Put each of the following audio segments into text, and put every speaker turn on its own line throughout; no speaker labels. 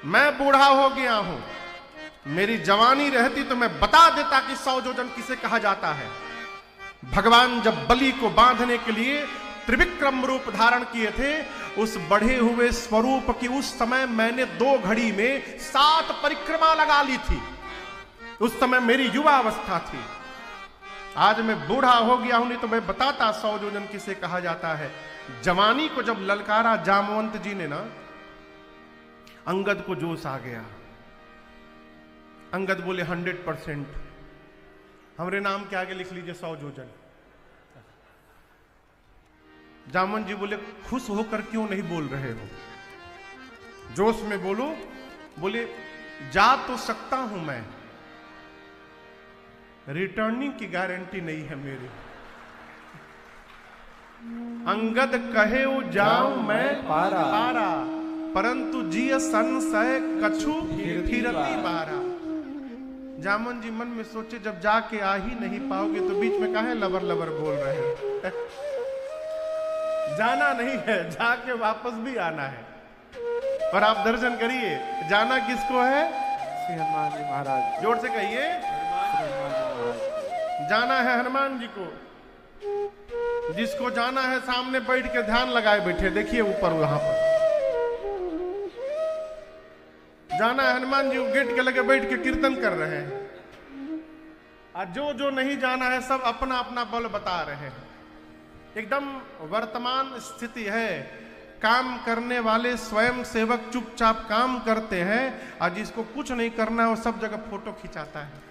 मैं बूढ़ा हो गया हूं, मेरी जवानी रहती तो मैं बता देता कि 100 योजन किसे कहा जाता है। भगवान जब बलि को बांधने के लिए त्रिविक्रम रूप धारण किए थे, उस बढ़े हुए स्वरूप की उस समय मैंने 2 घड़ी में 7 परिक्रमा लगा ली थी। उस समय मेरी युवा अवस्था थी। आज मैं बूढ़ा हो गया हूं, नहीं तो मैं बताता 100 योजन किसे कहा जाता है। जवानी को जब ललकारा जामवंत जी ने ना, अंगद को जोश आ गया। अंगद बोले 100%। हमरे नाम के आगे लिख लीजिए 100 योजन। जामवंत जी बोले खुश होकर क्यों नहीं बोल रहे हो, जोश में बोलो। बोले जा तो सकता हूं मैं, रिटर्निंग की गारंटी नहीं है मेरी। अंगद कहे जाऊं मैं पारा, परंतु जिय संशय कछु फिरती बारा। जामन जी मन में सोचे जब जाके आ ही नहीं पाओगे तो बीच में काहे लबर लबर बोल रहे हैं। जाना नहीं है, जाके वापस भी आना है। और आप दर्शन करिए, जाना किसको है?
श्री हनुमान जी महाराज।
जोर से कहिए, जाना है हनुमान जी को। जिसको जाना है सामने बैठ के ध्यान लगाए बैठे, देखिए ऊपर वहां पर जाना है। हनुमान जी गेट के लगे बैठ के कीर्तन कर रहे हैं। और जो जो नहीं जाना है सब अपना अपना बल बता रहे हैं। एकदम वर्तमान स्थिति है। काम करने वाले स्वयं सेवक चुपचाप काम करते हैं, और जिसको कुछ नहीं करना है वो सब जगह फोटो खिंचाता है।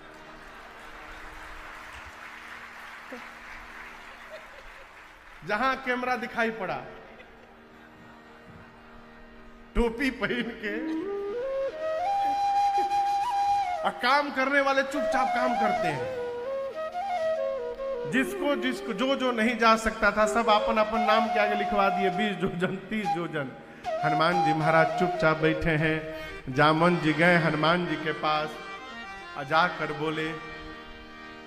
जहां कैमरा दिखाई पड़ा, टोपी पहन के, और काम करने वाले चुपचाप काम करते हैं। जिसको जिसको जो जो नहीं जा सकता था सब अपन अपन नाम के आगे लिखवा दिए, 20 योजन 30 योजन। हनुमान जी महाराज चुपचाप बैठे हैं। जामवंत जी गए हनुमान जी के पास, जाकर बोले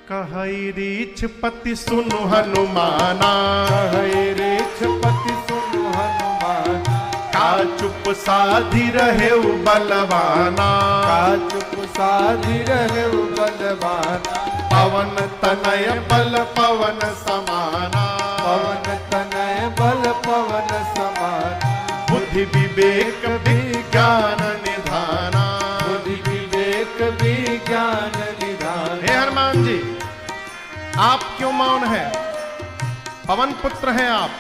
कहई रीछ पति सुनु हनुमाना,
कहई रीछ पति सुनु हनुमाना,
का चुप साधी रहे बलवाना,
का चुप साधी रहे बलवाना।
पवन तनय बल पवन समाना,
पवन तनय बल पवन समाना।
बुद्धि विवेक विज्ञान निधाना,
बुद्धि विवेक विज्ञान निधान।
हे हनुमान जी, आप क्यों मौन है? पवन पुत्र हैं आप,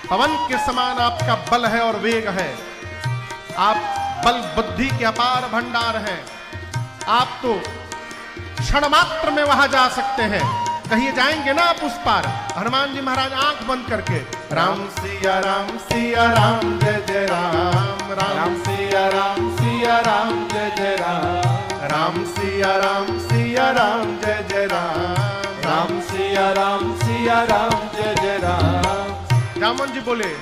पवन के समान आपका बल है और वेग है। आप बल बुद्धि के अपार भंडार हैं। आप तो क्षण मात्र में वहां जा सकते हैं। कहीं जाएंगे ना आप उस पार? हनुमान जी महाराज आंख बंद करके राम सिया राम सिया राम जय जय राम, राम सिया राम सिया राम जय जय राम, राम सिया राम सिया राम जय जय राम,
राम सिया राम सिया राम जय जय राम।
जामवंत जी बोले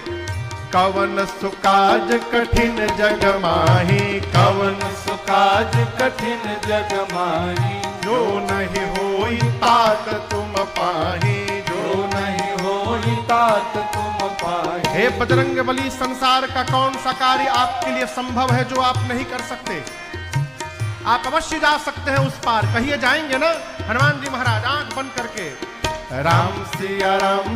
कवन सुकाज कठिन जग माही,
कवन सुकाज कठिन जग माही।
जो नहीं होई तात तुम पाही,
जो नहीं होई तात तुम पाही।
हे बजरंग बली, संसार का कौन सा कार्य आपके लिए संभव है जो आप नहीं कर सकते? आप अवश्य जा सकते हैं उस पार। कहिए जाएंगे ना? हनुमान जी महाराज आंख बंद करके राम सिया राम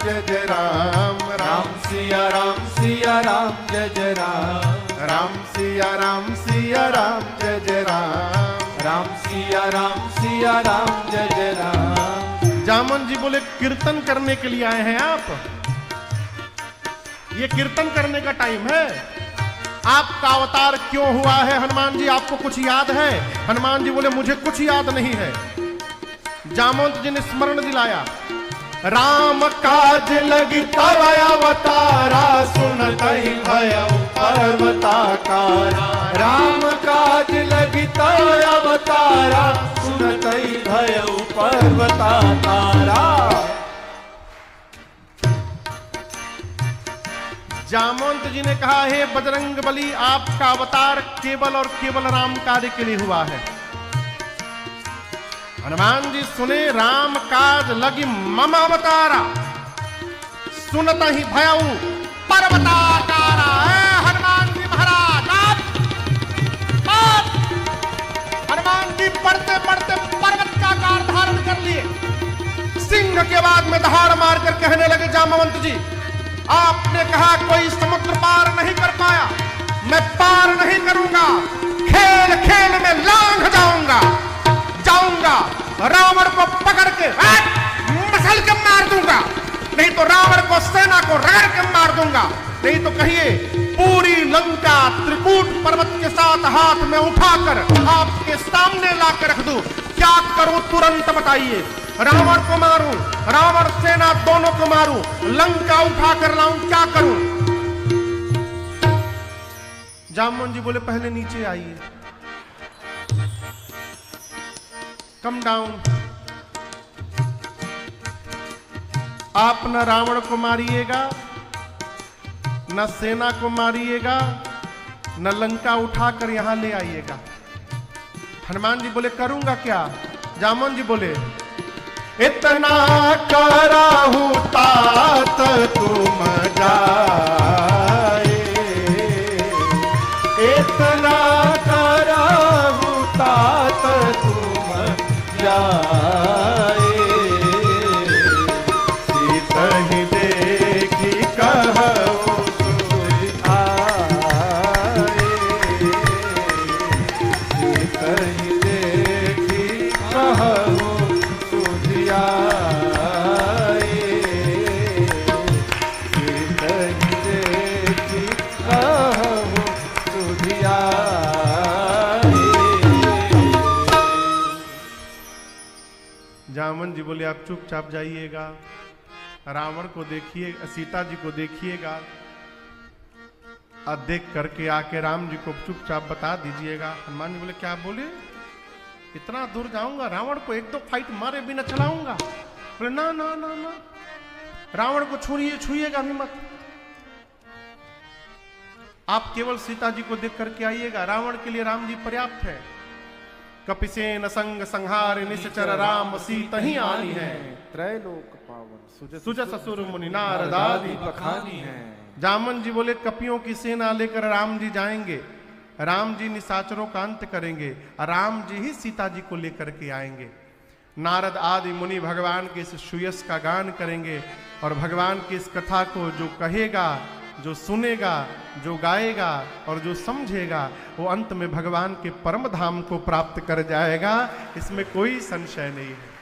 जय जय राम,
राम सिया राम जय जय राम,
राम सिया राम जय जय राम,
राम सिया राम जय जय राम।
जामवंत जी बोले कीर्तन करने के लिए आए हैं आप? ये कीर्तन करने का टाइम है। आपका अवतार क्यों हुआ है हनुमान जी, आपको कुछ याद है? हनुमान जी बोले मुझे कुछ याद नहीं है। जामवंत जी ने स्मरण दिलाया, राम काज लगी तब अवतारा, सुनतहि भयउ पर्वताकारा।
राम काज लगी तब अवतारा, सुनतहि भयउ पर्वताकारा।
जामवंत जी ने कहा, हे बजरंग बली, आपका अवतार केवल और केवल राम कार्य के लिए हुआ है। हनुमान जी सुने, राम काज लगी मम अवतारा, सुनत ही भयउ पर्वताकारा। हनुमान जी महाराज आप दहाड़ मारकर कहने लगे, जामवंत जी आपने कहा कोई समुद्र पार नहीं कर पाया, मैं पार नहीं करूंगा, खेल खेल में लांघ जाऊंगा, रावण को पकड़ के मसल के मार दूंगा, नहीं तो रावण को सेना को रगड़ के मार दूंगा, नहीं तो कहिए पूरी लंका त्रिकूट पर्वत के साथ हाथ में उठाकर आपके सामने लाकर रख दूं, क्या करूं तुरंत बताइए। रावण को मारूं, रावण सेना दोनों को मारूं, लंका उठाकर लाऊं, क्या करूं। जामवंत जी बोले पहले नीचे आइए, कम डाउन। आप न रावण को मारिएगा, न सेना को मारिएगा, न लंका उठाकर यहां ले आइएगा। हनुमान जी बोले करूंगा क्या। जामवंत जी बोले इतना कराहू तात तुम जाए,
इतना कराहू तात तुम जाए,
सीतहि देखी कहूँ
सूझ आए, सीतहि देखी कहूँ सूझ आए, सीतहि देखी कहूँ सूझ आए।
जामवंत जी बोले आप चुपचाप जाइएगा, रावण को देखिए, सीता जी को देखिएगा, और देख करके आके राम जी को चुपचाप बता दीजिएगा। हनुमान जी बोले क्या बोले, इतना दूर जाऊंगा, रावण को एक दो फाइट मारे बिना चलाऊंगा। बोले ना ना ना ना, रावण को छुइएगा भी मत, आप केवल सीता जी को देख करके आइएगा, रावण के लिए राम जी पर्याप्त है। कपिसेन संग संहार निश्चर राम सीता ही आनी है,
त्रैलोक पावन
सुज ससुर मुनि नारद आदि
बखानी है।
जामवंत जी बोले कपियों की सेना लेकर राम जी जाएंगे, राम जी निशाचरों का अंत करेंगे, राम जी ही सीता जी को लेकर के आएंगे। नारद आदि मुनि भगवान के इस सुयस का गान करेंगे, और भगवान की इस कथा को जो कहेगा, जो सुनेगा, जो गाएगा और जो समझेगा, वो अंत में भगवान के परम धाम को प्राप्त कर जाएगा, इसमें कोई संशय नहीं है।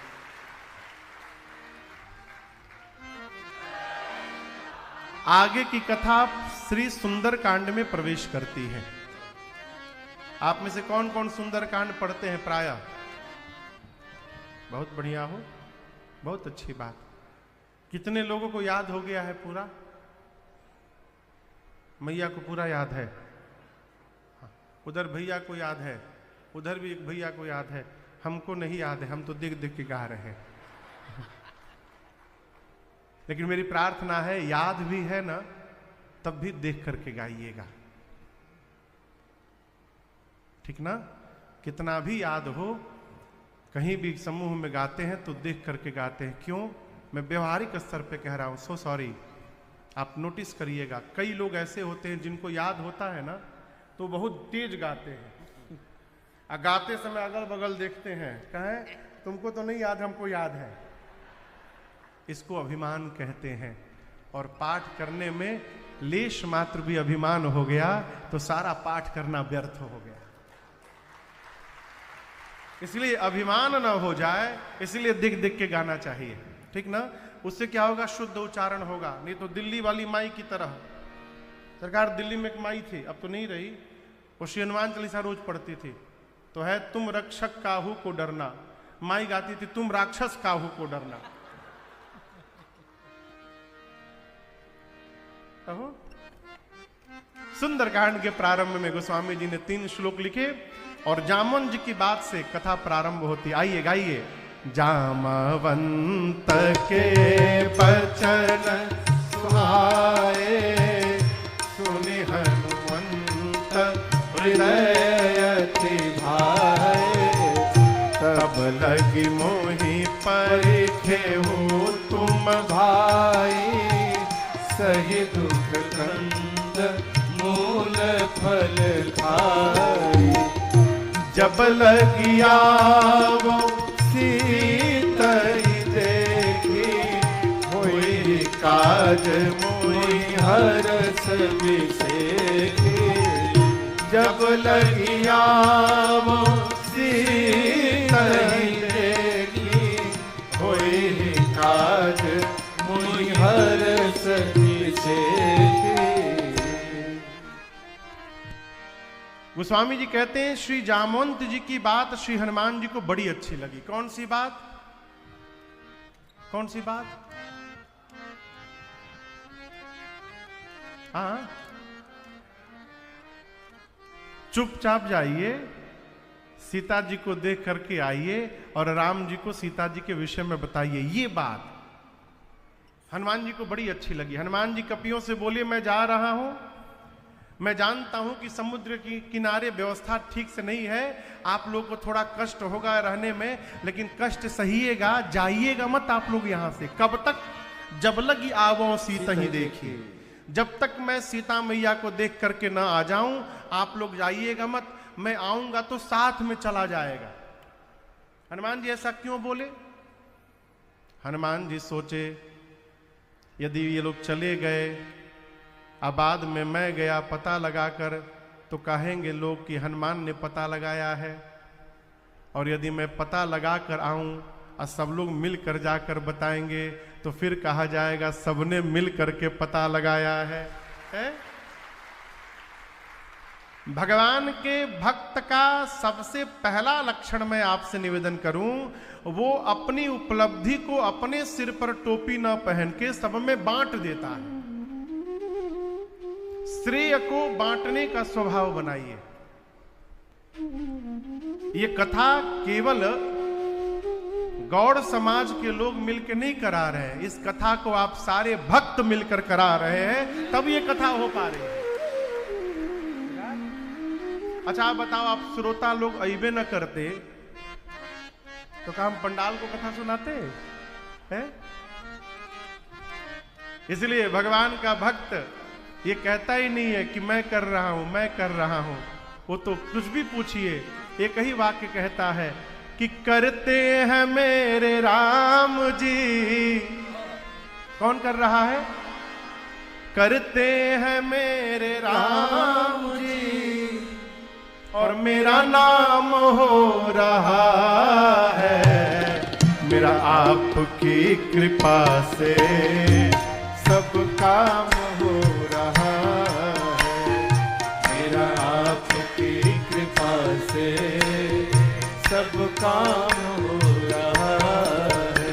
आगे की कथा श्री सुंदर कांड में प्रवेश करती है। आप में से कौन कौन सुंदर कांड पढ़ते हैं प्रायः? बहुत बढ़िया हो, बहुत अच्छी बात। कितने लोगों को याद हो गया है पूरा? मैया को पूरा याद है, उधर भैया को याद है, उधर भी एक भैया को याद है, हमको नहीं याद है, हम तो देख देख के गा रहे हैं। लेकिन मेरी प्रार्थना है याद भी है ना, तब भी देख करके गाइएगा, ठीक ना? कितना भी याद हो, कहीं भी समूह में गाते हैं तो देख करके गाते हैं। क्यों? मैं व्यवहारिक स्तर पे कह रहा हूं, सो सॉरी, आप नोटिस करिएगा। कई लोग ऐसे होते हैं जिनको याद होता है ना तो बहुत तेज गाते हैं, और गाते समय अगल बगल देखते हैं, कहें तुमको तो नहीं याद, हमको याद है। इसको अभिमान कहते हैं, और पाठ करने में लेश मात्र भी अभिमान हो गया तो सारा पाठ करना व्यर्थ हो गया। इसलिए अभिमान ना हो जाए, इसलिए दिख दिख के गाना चाहिए, ठीक ना? उससे क्या होगा? शुद्ध उच्चारण होगा। नहीं तो दिल्ली वाली माई की तरह, सरकार दिल्ली में एक माई थी, अब तो नहीं रही, वो श्री हनुमान चालीसा रोज पढ़ती थी, तो है तुम रक्षक काहू को डरना, माई गाती थी तुम राक्षस काहू को डरना। सुंदरकांड के प्रारंभ में गोस्वामी जी ने 3 श्लोक लिखे, और जामवंत जी की बात से कथा प्रारंभ होती। आइए गाइए। जामवंत के बचन सुहाए, सुनि हनुमंत हृदय अति भाए, तब लगी मोहि परिखेहु तुम
भाई, सही दुख कंद मूल फल खाई,
जब लगिया वो
सीतहि देखी काज मोहि हरस बिसेखी, जब लगी आवो सीतहि देखी, होई काज मोहि हरस बिसेखी।
गोस्वामी जी कहते हैं श्री जामवंत जी की बात श्री हनुमान जी को बड़ी अच्छी लगी। कौन सी बात? कौन सी बात? हाँ, चुपचाप जाइए, सीता जी को देख करके आइए और राम जी को सीता जी के विषय में बताइए। ये बात हनुमान जी को बड़ी अच्छी लगी। हनुमान जी कपियों से बोले, मैं जा रहा हूं, मैं जानता हूं कि समुद्र के किनारे व्यवस्था ठीक से नहीं है, आप लोग को थोड़ा कष्ट होगा रहने में, लेकिन कष्ट सहिएगा, जाइएगा मत आप लोग यहां से। कब तक? जब लगी आवो सीता ही देखी, जब तक मैं सीता मैया को देख करके ना आ जाऊं आप लोग जाइएगा मत, मैं आऊंगा तो साथ में चला जाएगा। हनुमान जी ऐसा क्यों बोले? हनुमान जी सोचे यदि ये लोग चले गए, अब बाद में मैं गया पता लगाकर, तो कहेंगे लोग कि हनुमान ने पता लगाया है, और यदि मैं पता लगा कर आऊं और सब लोग मिल कर जाकर बताएंगे तो फिर कहा जाएगा सबने मिल करके पता लगाया है? भगवान के भक्त का सबसे पहला लक्षण मैं आपसे निवेदन करूं, वो अपनी उपलब्धि को अपने सिर पर टोपी ना पहन के सब में बांट देता है। श्रेय को बांटने का स्वभाव बनाइए। ये कथा केवल गौड़ समाज के लोग मिलकर नहीं करा रहे हैं, इस कथा को आप सारे भक्त मिलकर करा रहे हैं, तब ये कथा हो पा रही है। अच्छा आप बताओ, आप श्रोता लोग अइबे न करते तो क्या हम पंडाल को कथा सुनाते हैं? इसलिए भगवान का भक्त ये कहता ही नहीं है कि मैं कर रहा हूं, मैं कर रहा हूं। वो तो कुछ भी पूछिए, एक ही वाक्य कहता है कि करते हैं मेरे राम जी। कौन कर रहा है? करते हैं मेरे राम जी, और मेरा नाम हो रहा है, मेरा आपकी कृपा से सब काम हो रहा है, मेरा आपकी कृपा से सब काम हो रहा है।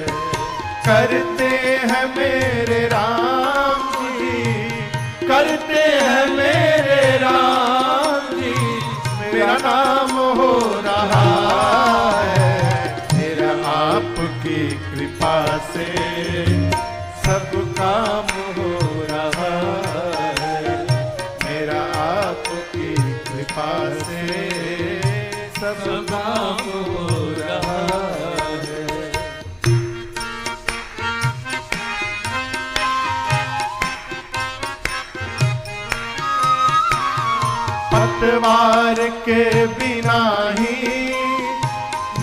करते हैं मेरे राम जी, करते हैं मेरे राम जी, मेरा नाम हो रहा है, मेरा आपकी कृपा से सब काम हो रहा है, मेरा आपकी कृपा से सब काम हो रहा है। पतवार के बिना ही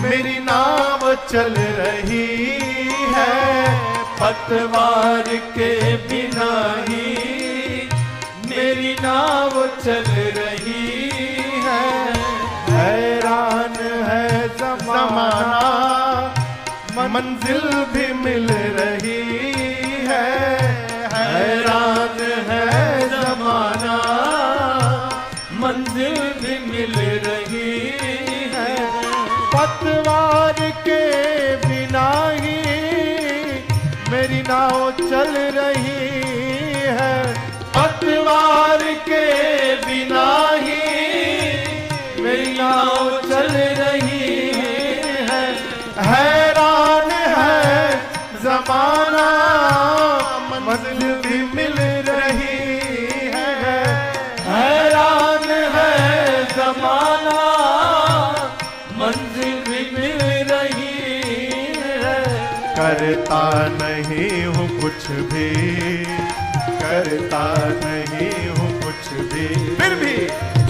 मेरी नाव चल रही है, पतवार के बिना ही मेरी नाव चल रही है। हैरान है ज़माना, मंजिल भी मिल रही है, हैरान है ज़माना, मंजिल भी मिल रही है। पतवार के बिना ही मेरी नाव चल रही है, पतवार के बिना ही मेरी नाव चल रही है। हैरान है ज़माना, मंजिल भी मिल रही है, हैरान है ज़माना, मंजिल भी मिल रही है। करता नहीं हूँ कुछ भी, करता नहीं हूँ कुछ भी, फिर भी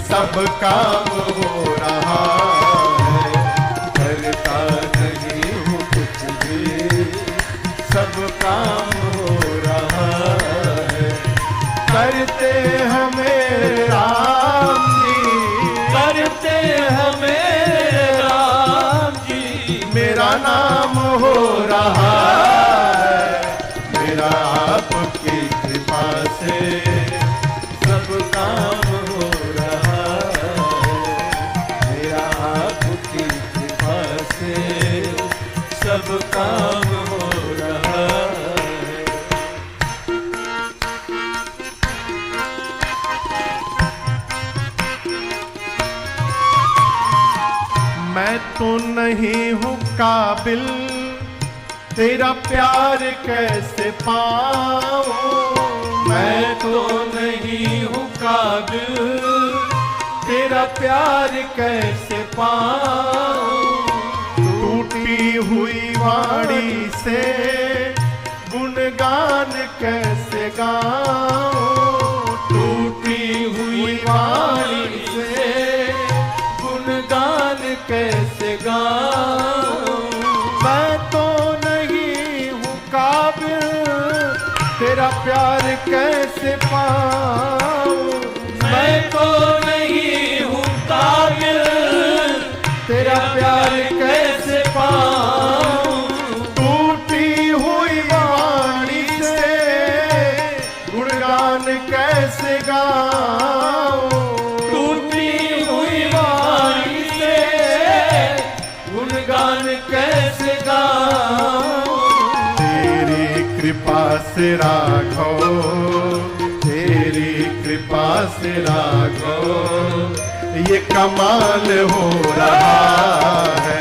सब काम हो रहा है। करता नहीं हूँ कुछ भी, सब काम हो रहा हैं मेरे राम जी,
करते हैं मेरे राम जी,
मेरा नाम हो रहा है, मेरा आपकी कृपा से
सब काम हो रहा है, मेरा आपकी कृपा से सब काम हो रहा है।
मैं तो नहीं हूँ काबिल, तेरा प्यार कैसे पाऊं।
मैं तो नहीं हूँ काबिल, तेरा प्यार कैसे पाऊं।
टूटी हुई वाणी से गुणगान कैसे गाऊं।
टूटी हुई वाणी से गुणगान कैसे गाऊं।
मैं तो नहीं हूँ काबिल, तेरा प्यार कैसे पाऊं।
मैं तो नहीं हूँ काबिल, तेरा प्यार कैसे पाऊं।
टूटी हुई वाणी से गुणगान कैसे गाऊं।
टूटी हुई वाणी से गुणगान कैसे गाऊं।
तेरी कृपा से राघव, तेरी कृपा से राघव, ये कमाल हो रहा है।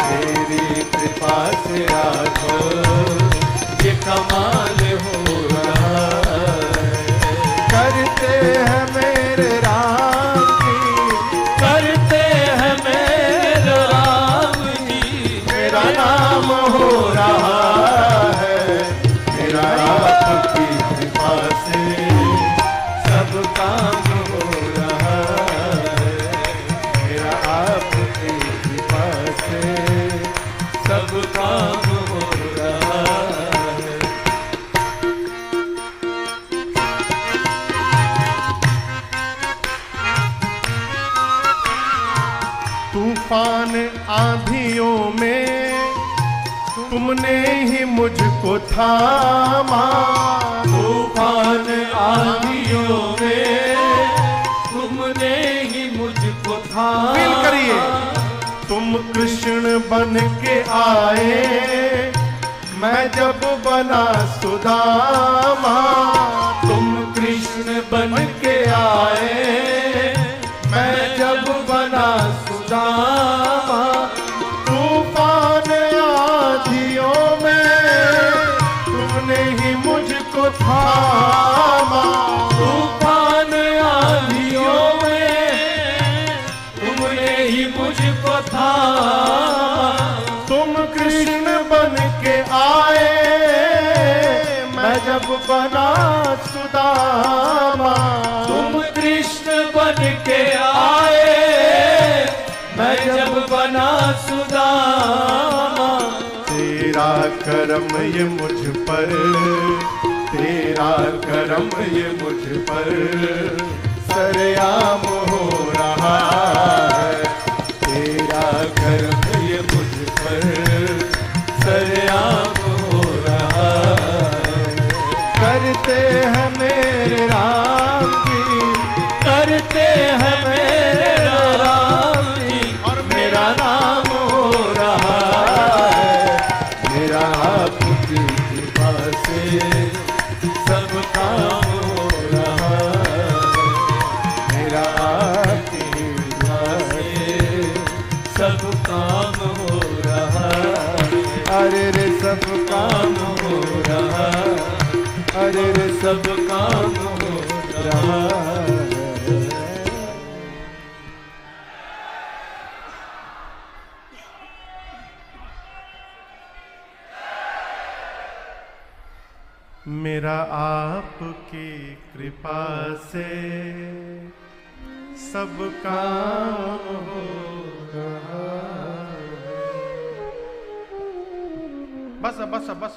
तेरी कृपा से राघव, ये कमाल हो रहा है।
करते हैं मेरे राम जी,
करते हैं मेरे राम जी,
मेरा नाम हो रहा है, मेरा आपकी कृपा से
सब काम हो रहा है।
मेरा आपकी
कृपा से सब काम हो रहा है।
तूफान आंधियों में तुमने ही मुझको थामा।
तूफान आंधियों में तुमने ही मुझको थामा।
फील करिए, तुम कृष्ण बन के आए, मैं जब बना सुदामा।
तुम कृष्ण बन के आए, मैं जब बना सुदामा।
तूफान आंधियों में तुमने ही मुझको थामा।
तूफान आंधियों में तुमने ही मुझको थामा।
तुम कृष्ण बन के आए, मैं जब बना सुदामा।
तुम कृष्ण बन के आए, मैं जब बना सुदामा।
तेरा करम ये मुझ पर, तेरा करम ये मुझ पर सरेआम हो रहा है।
तेरा करम ये मुझ पर सरेआम हो रहा है।
करते हैं मेरे राम जी,
करते हैं मेरे राम जी,
और
मेरा नाम हो रहा है। मेरा आपकी कृपा से सब काम हो रहा है। मेरा आपकी कृपा से सब काम हो रहा है।
अरे रे सब
काम हो रहा है।
अरे रे
सब काम हो रहा है।
मेरा आपकी कृपा से सब काम हो रहा है। बस बस बस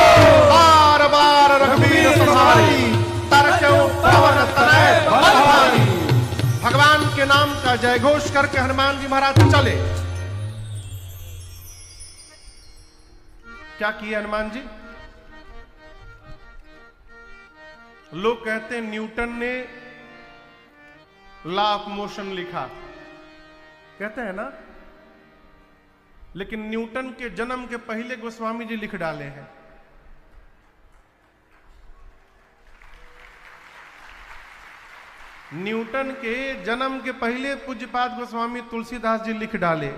जय घोष करके हनुमान जी महाराज चले। क्या किए हनुमान जी? लोग कहते हैं न्यूटन ने लॉ ऑफ मोशन लिखा, कहते हैं ना, लेकिन न्यूटन के जन्म के पहले गोस्वामी जी लिख डाले हैं। न्यूटन के जन्म के पहले पूज्यपाद गोस्वामी तुलसीदास जी लिख डाले।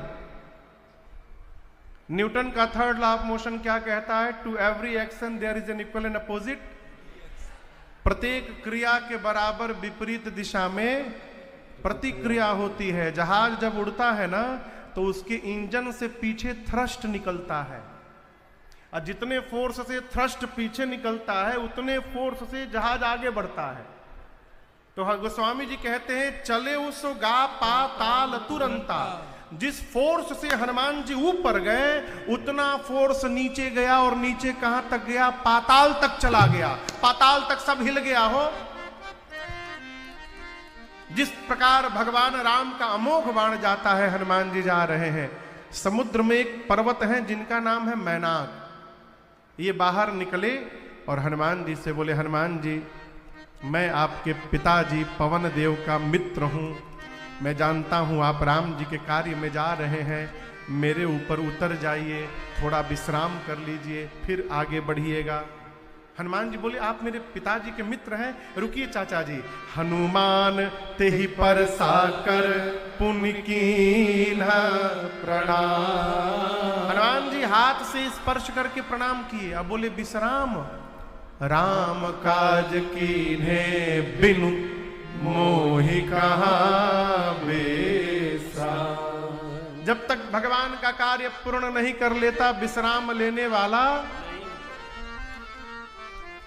न्यूटन का थर्ड लॉ ऑफ मोशन क्या कहता है? To every action there is an equal and opposite. प्रत्येक क्रिया के बराबर विपरीत दिशा में प्रतिक्रिया होती है। जहाज जब उड़ता है ना तो उसके इंजन से पीछे थ्रस्ट निकलता है, और जितने फोर्स से थ्रस्ट पीछे निकलता है उतने फोर्स से जहाज आगे बढ़ता है। तो गोस्वामी जी कहते हैं चले उस गा पाताल तुरंता। जिस फोर्स से हनुमान जी ऊपर गए उतना फोर्स नीचे गया, और नीचे कहां तक गया? पाताल तक चला गया। पाताल तक सब हिल गया हो। जिस प्रकार भगवान राम का अमोघ बाण जाता है, हनुमान जी जा रहे हैं। समुद्र में एक पर्वत है जिनका नाम है मैनाक। ये बाहर निकले और हनुमान जी से बोले, हनुमान जी मैं आपके पिताजी पवन देव का मित्र हूं, मैं जानता हूं आप राम जी के कार्य में जा रहे हैं, मेरे ऊपर उतर जाइए, थोड़ा विश्राम कर लीजिए, फिर आगे बढ़िएगा। हनुमान जी बोले, आप मेरे पिताजी के मित्र हैं, रुकिए चाचा जी। हनुमान तेहि पर साकर पुण्य कीन्हा प्रणाम। हनुमान जी हाथ से स्पर्श करके प्रणाम किए। अब बोले, विश्राम राम काज कीन्हे बिनु मोहि कहाँ विश्राम। जब तक भगवान का कार्य पूर्ण नहीं कर लेता, विश्राम लेने वाला,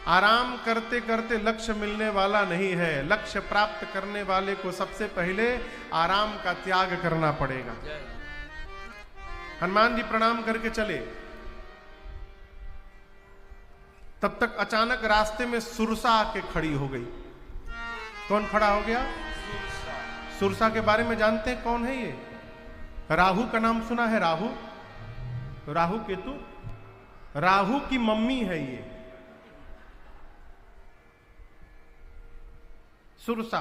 आराम करते करते लक्ष्य मिलने वाला नहीं है। लक्ष्य प्राप्त करने वाले को सबसे पहले आराम का त्याग करना पड़ेगा। हनुमान जी प्रणाम करके चले। तब तक अचानक रास्ते में सुरसा आके खड़ी हो गई। कौन खड़ा हो गया? सुरसा के बारे में जानते हैं कौन है ये? राहु का नाम सुना है? राहु, राहु केतु, राहु की मम्मी है ये सुरसा।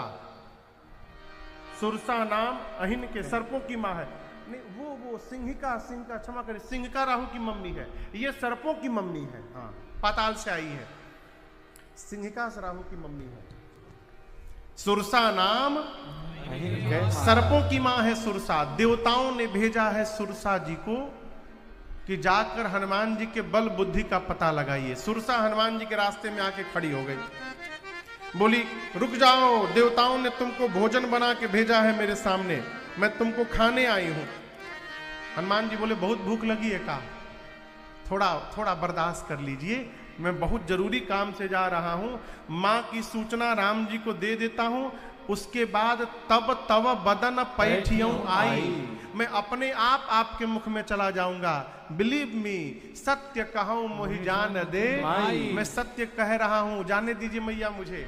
सुरसा नाम अहिन के सर्पों की मां है। नहीं, वो सिंहिका, क्षमा करें, सिंहिका राहु की मम्मी है। ये सर्पों की मम्मी है। हाँ, पाताल से आई है। सिंहिका राहु की मम्मी है। सुरसा नाम सर्पों की मां है सुरसा। देवताओं ने भेजा है सुरसा जी को कि जाकर हनुमान जी के बल बुद्धि का पता लगाइए। सुरसा हनुमान जी के रास्ते में आके खड़ी हो गई, बोली, रुक जाओ, देवताओं ने तुमको भोजन बना के भेजा है मेरे सामने, मैं तुमको खाने आई हूं। हनुमान जी बोले, बहुत भूख लगी है का? थोड़ा बर्दाश्त कर लीजिए, मैं बहुत जरूरी काम से जा रहा हूं। मां की सूचना राम जी को दे देता हूं, उसके बाद तब बदन पैठियों आई, मैं अपने आप आपके मुख में चला जाऊंगा। बिलीव मी, सत्य कहूं मोहि जान दे, मैं सत्य कह रहा हूं, जाने दीजिए मैया मुझे।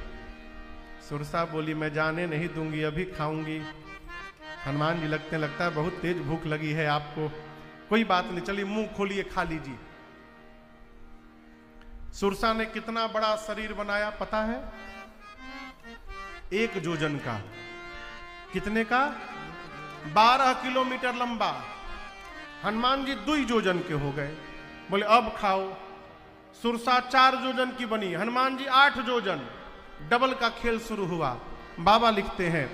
सुरसा बोली, मैं जाने नहीं दूंगी, अभी खाऊंगी। हनुमान जी लगता है बहुत तेज भूख लगी है आपको, कोई बात नहीं, चलिए मुंह खोलिए, खा लीजिए। सुरसा ने कितना बड़ा शरीर बनाया पता है? 1 जोजन का। कितने का? 12 किलोमीटर लंबा। हनुमान जी 2 जोजन के हो गए। बोले, अब खाओ। सुरसा 4 जोजन की बनी, हनुमान जी 8 जोजन। डबल का खेल शुरू हुआ। बाबा लिखते हैं,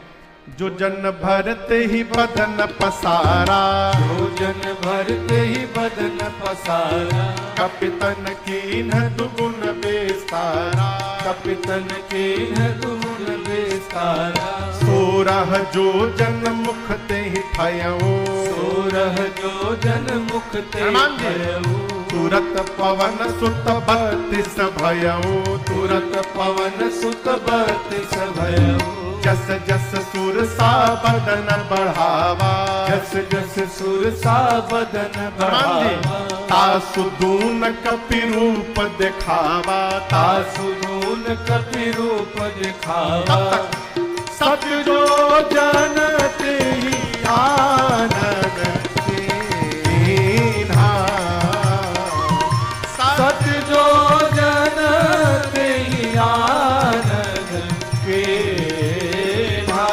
जो जन भरते ही बदन पसारा,
जो जन भरते ही बदन पसारा,
कपितन कीन्ह दुगुन बेस्तारा,
कपितन कीन्ह दुगुन बेस्तारा।
16 जो जन मुख ते ही ठयऊ,
16 जो जन मुख ते ठयऊ।
तुरत पवन सुत 32 भयऊ,
तुरत पवन सुत 32 भयऊ।
जस जस सुरसा बदन बढ़ावा,
जस जस सुरसा बदन बढ़ावा।
तासु दून कपि रूप दिखावा,
तासु दून कपि रूप दिखावा। सत जो जनते ही आनंद कीन्हा। सत जो जनते ही आनंद कीन्हा।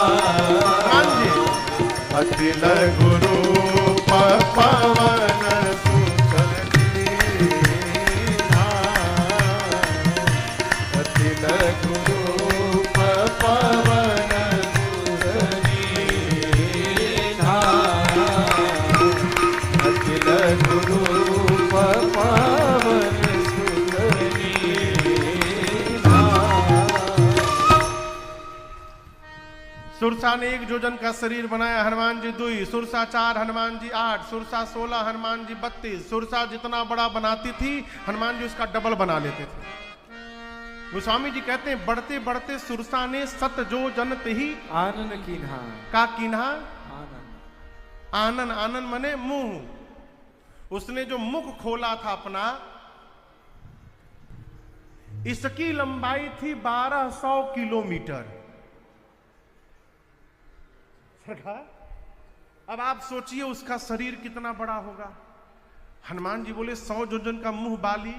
अति लघु रूप पवन सुत लीन्हा। अति लघु रूप पवन सुत लीन्हा। अति लघु रूप पवन सुत लीन्हा।
सुरसा ने 1 योजन का शरीर बनाया, हनुमान जी 2, सुरसा 4, हनुमान जी 8, सुरसा 16, हनुमान जी 32। सुरसा जितना बड़ा बनाती थी हनुमान जी उसका डबल बना लेते थे। गोस्वामी जी कहते हैं बढ़ते बढ़ते सुरसा ने सत जो जनत ही
आनन कीन्हा।
का कीन्हा।
आनन
आनन, आनन मने मुंह। उसने जो मुख खोला था अपना, इसकी लंबाई थी 1200 किलोमीटर। अब आप सोचिए उसका शरीर कितना बड़ा होगा। हनुमान जी बोले 100 योजन का मुंह बाली,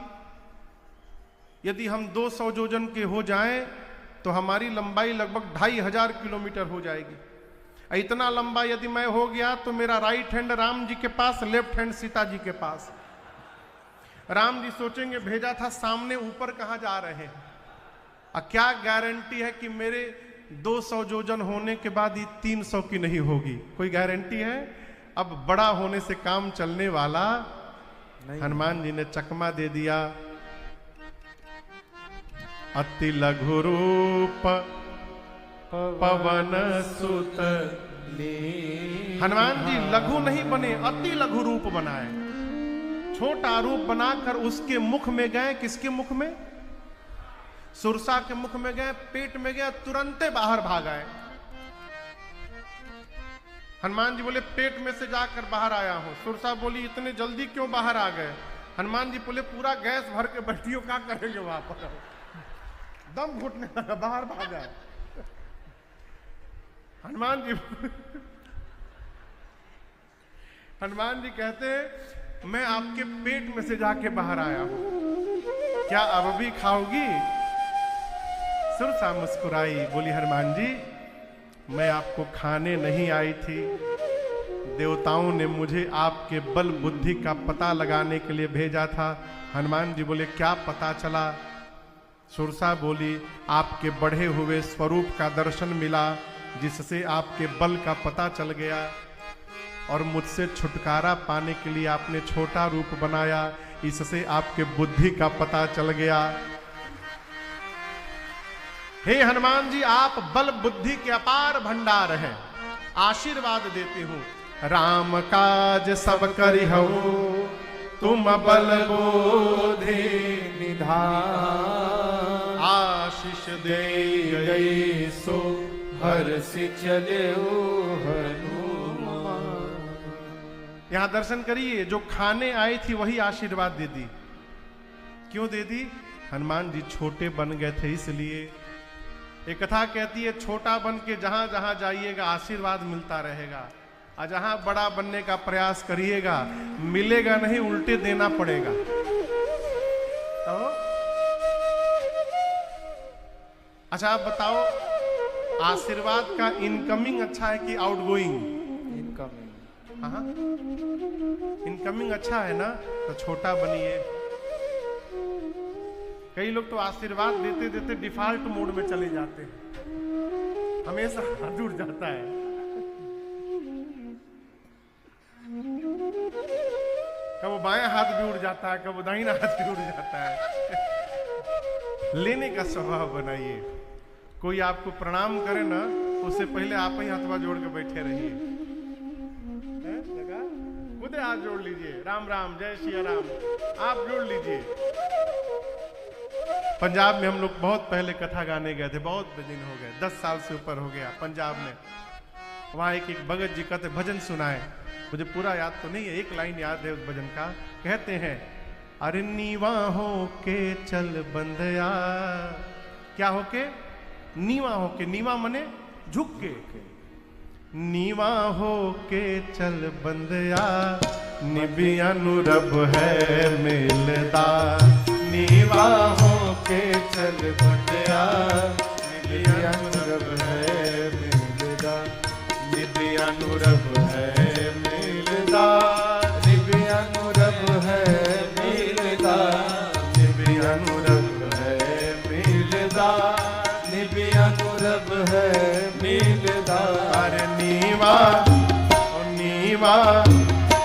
यदि हम 200 योजन के हो जाएं तो हमारी लंबाई लगभग 2500 किलोमीटर हो जाएगी। इतना लंबा यदि मैं हो गया तो मेरा राइट हैंड राम जी के पास, लेफ्ट हैंड सीता जी के पास। राम जी सोचेंगे भेजा था सामने, ऊपर कहां जा रहे हैं। क्या गारंटी है कि मेरे 200 योजन होने के बाद ये 300 की नहीं होगी? कोई गारंटी है? अब बड़ा होने से काम चलने वाला नहीं। हनुमान जी ने चकमा दे दिया। अति लघु रूप पवन सुत लीन्हा। हनुमान जी लघु नहीं बने, अति लघु रूप बनाए। छोटा रूप बनाकर उसके मुख में गए। किसके मुख में? सुरसा के मुख में गए, पेट में गया, तुरंते बाहर भाग आए। हनुमान जी बोले पेट में से जाकर बाहर आया हूं। सुरसा बोली इतने जल्दी क्यों बाहर आ गए? हनुमान जी बोले पूरा गैस भर के बैठियो, क्या करेंगे वहां पर? दम घुटने लगा, बाहर भागा। हनुमान जी हनुमान जी कहते मैं आपके पेट में से जाके बाहर आया हूं, क्या अब भी खाओगी? सुरसा मुस्कुराई, बोली हनुमान जी मैं आपको खाने नहीं आई थी, देवताओं ने मुझे आपके बल बुद्धि का पता लगाने के लिए भेजा था। हनुमान जी बोले क्या पता चला? सुरसा बोली आपके बढ़े हुए स्वरूप का दर्शन मिला, जिससे आपके बल का पता चल गया, और मुझसे छुटकारा पाने के लिए आपने छोटा रूप बनाया, इससे आपके बुद्धि का पता चल गया। हे हनुमान जी आप बल बुद्धि के अपार भंडार हैं, आशीर्वाद देती हूं। राम काज सब करिहु तुम बल बुद्धि निधान, आशीष दे सो
हर्षि चलेऊ हनुमान।
यहां दर्शन करिए, जो खाने आई थी वही आशीर्वाद दे दी। क्यों दे दी? हनुमान जी छोटे बन गए थे इसलिए। एक कथा कहती है छोटा बन के जहां जहां जाइएगा आशीर्वाद मिलता रहेगा, और जहां बड़ा बनने का प्रयास करिएगा मिलेगा नहीं, उल्टे देना पड़ेगा। तो अच्छा आप बताओ, आशीर्वाद का इनकमिंग अच्छा है कि आउटगोइंग?
इनकमिंग।
हाँ, इनकमिंग अच्छा है ना, तो छोटा बनिए। कई लोग तो आशीर्वाद देते देते डिफॉल्ट मोड में चले जाते हैं, हमेशा हाथ जुड़ जाता है। कब बाएं हाथ भी उड़ जाता है, कब दाहिना हाथ भी उड़ जाता है। लेने का स्वभाव बनाइए। कोई आपको प्रणाम करे ना, उससे पहले आप ही हाथवा जोड़ के बैठे रहिए। खुद हाथ जोड़ लीजिए, राम राम जय श्री राम, आप जोड़ लीजिए। पंजाब में हम लोग बहुत पहले कथा गाने गए थे, बहुत दिन हो गए, 10 साल से ऊपर हो गया पंजाब में। वहां एक भगत जी कहते भजन सुनाए, मुझे पूरा याद तो नहीं है, एक लाइन याद है उस भजन का। कहते हैं अरे नीवा हो के चल बंदया, क्या हो के? नीवा हो के। नीवा मने झुक के। नीवा हो के चल बंदया, निबिया नुरब है मिलदा। नीवा हो के चल बंदया, निबिया नुरब है मिलदा। निबिया नुरब है मिलदा,
निबिया नुरब है मिलदा,
निबिया नुरब है मिलदा।
निबिया नुरब है मिलदा।
अरे नीवा ओ नीवा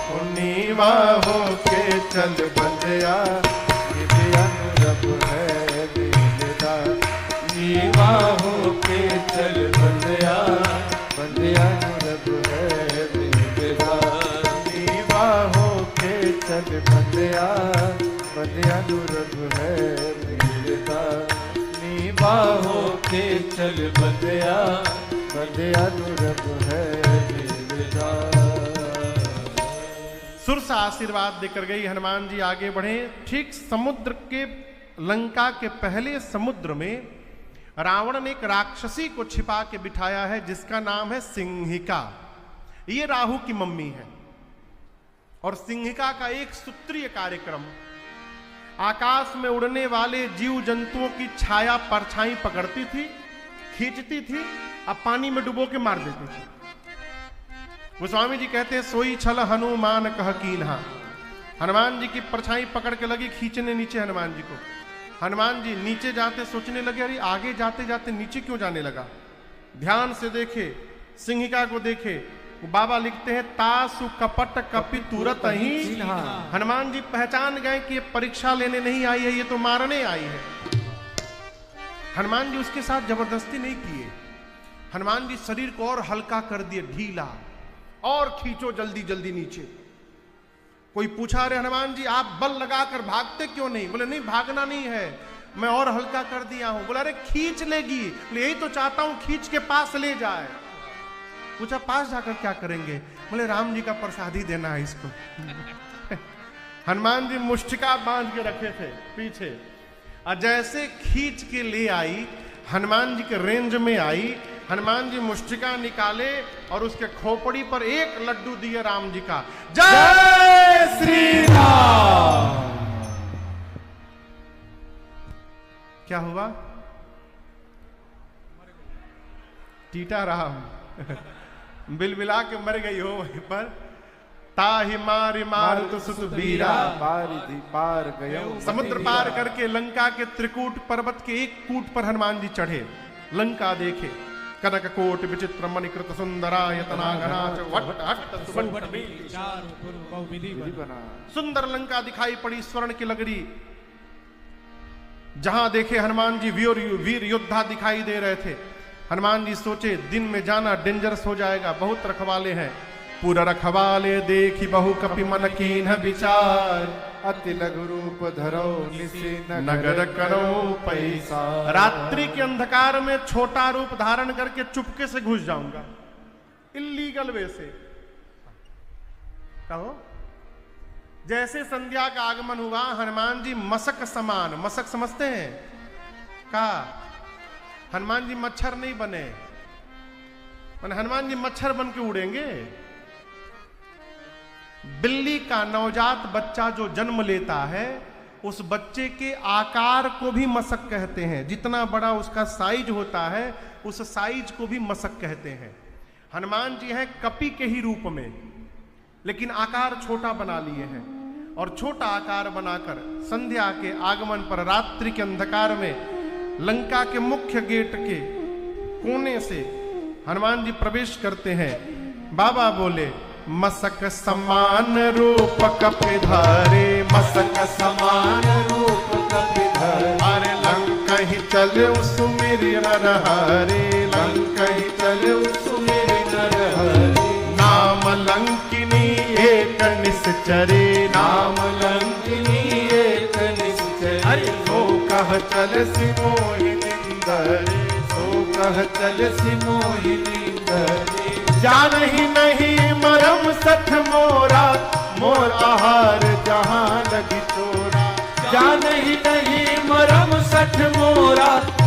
ओ नीवा हो के चल बंदया,
निबिया नुरब है मिलदा। नीवा हो के चल बंदया, बंदया नुरब है मिलदा। नीवा हो के चल बंदया, बंदया नुरब है मिलदा। नीवा हो के चल बंदया, बंदया नुरब है मिलदा।
सुर सा आशीर्वाद देकर गई। हनुमान जी आगे बढ़े। ठीक समुद्र के, लंका के पहले समुद्र में रावण ने एक राक्षसी को छिपा के बिठाया है जिसका नाम है सिंहिका। ये राहु की मम्मी है। और सिंहिका का एक सूत्रीय कार्यक्रम, आकाश में उड़ने वाले जीव जंतुओं की छाया परछाई पकड़ती थी, खींचती थी, अब पानी में डुबो के मार देती थी। गोस्वामी जी कहते हैं सोई छल हनुमान कह कीन्हा। हनुमान जी की परछाई पकड़ के लगी खींचने नीचे हनुमान जी को। हनुमान जी नीचे जाते सोचने लगे अरे आगे जाते जाते नीचे क्यों जाने लगा। ध्यान से देखे, सिंहिका को देखे। बाबा लिखते हैं तासु कपट कपि तुरत ही। हनुमान जी पहचान गए कि ये परीक्षा लेने नहीं आई है, ये तो मारने आई है। हनुमान जी उसके साथ जबरदस्ती नहीं किए। हनुमान जी शरीर को और हल्का कर दिए, ढीला, और खींचो जल्दी जल्दी नीचे। कोई पूछा अरे हनुमान जी आप बल लगाकर भागते क्यों नहीं? बोले नहीं भागना नहीं है, मैं और हल्का कर दिया हूं। बोला अरे खींच लेगी। बोले यही तो चाहता हूं खींच के पास ले जाए। पूछा पास जाकर क्या करेंगे? बोले राम जी का प्रसादी देना है इसको। हनुमान जी मुष्टिका बांध के रखे थे पीछे, और जैसे खींच के ले आई, हनुमान जी के रेंज में आई। हनुमान जी मुष्टिका निकाले और उसके खोपड़ी पर एक लड्डू दिए राम जी का। जय श्री राम। क्या हुआ? टीटा राम बिलबिला के मर गई हो वहीं पर। ताहि मारि मारुत सुत बीरा,
बारिधि पार गयो।
समुद्र पार करके लंका के त्रिकूट पर्वत के एक कूट पर हनुमान जी चढ़े। लंका देखे, कनक कोट विचित्र मणिकृत सुंदरायतना घनाच वट हट सुबंट
बना।
सुंदर लंका दिखाई पड़ी, स्वर्ण की लगरी। जहां देखे हनुमान जी वीर योद्धा दिखाई दे रहे थे। हनुमान जी सोचे दिन में जाना डेंजरस हो जाएगा, बहुत रखवाले हैं। पूरा रखवाले देखी बहु कपि मन कीन्ह विचार।
अति लघु रूप धरो निसी
नगर करो पैसा। रात्रि के अंधकार में छोटा रूप धारण करके चुपके से घुस जाऊंगा, इल्लीगल वे से। कहो जैसे संध्या का आगमन हुआ, हनुमान जी मशक समान, मशक समझते हैं का? हनुमान जी मच्छर नहीं बने, हनुमान जी मच्छर बन के उड़ेंगे। बिल्ली का नवजात बच्चा जो जन्म लेता है, उस बच्चे के आकार को भी मशक कहते हैं। जितना बड़ा उसका साइज होता है, उस साइज को भी मशक कहते हैं। हनुमान जी हैं कपि के ही रूप में, लेकिन आकार छोटा बना लिए हैं। और छोटा आकार बनाकर संध्या के आगमन पर रात्रि के अंधकार में लंका के मुख्य गेट के कोने से हनुमान जी प्रवेश करते हैं। बाबा बोले मशक समान रूप कपिधारे, मशक समान रूप कपिधारे। अरे लंका ही चले सुमिरि नरहरे, लंका ही चले सुमिरि नरहरे। नाम लंकिनी एक निश्चरे, नाम लंकिनी एक निश्चरे। सो कह चल सिमोहि निंदरे, सो कह चल सिमोहि निंदरे। जान ही नहीं मरम सठ मोरा, मोर आहार जहां लगी तोरा।
जान ही नहीं मरम सठ मोरा,